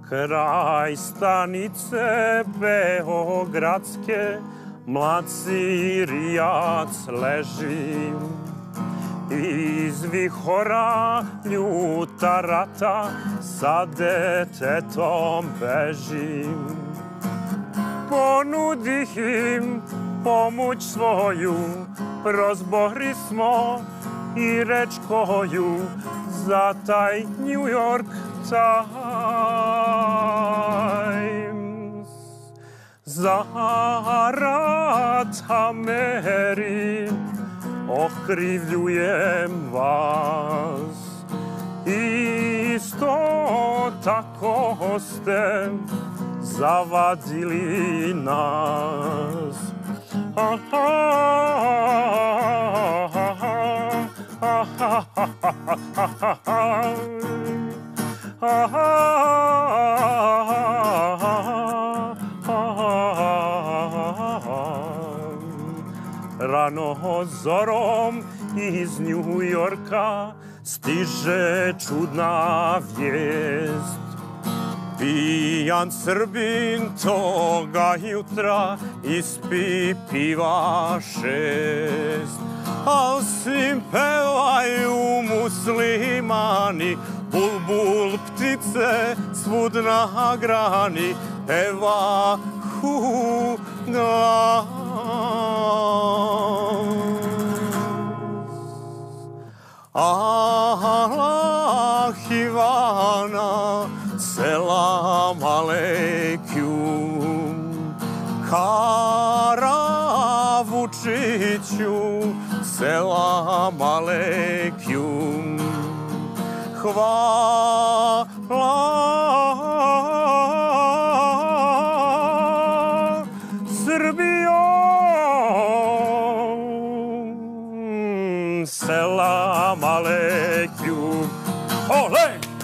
Kraj stanice beogradske mlad Sirijac leži. Iz vihora ljuta rata sa detetom beži. Ponudih im pomoć svoju, prozbori smo i reč koju za taj New York Times. Zarad Ameri okrivljujem vas. Isto tako ste zavadili nas. Rano zorom iz New Yorka stiže čudna vijest. Pijan Srbin toga jutra ispi piva 6. Al svim pevaju muslimani, bulbul ptice svud na grani, peva hugan. Allah Ivana, selam aleikum. Kara Vučiću, selam aleikum. Hvala Srbijo, selam aleikum. Ole!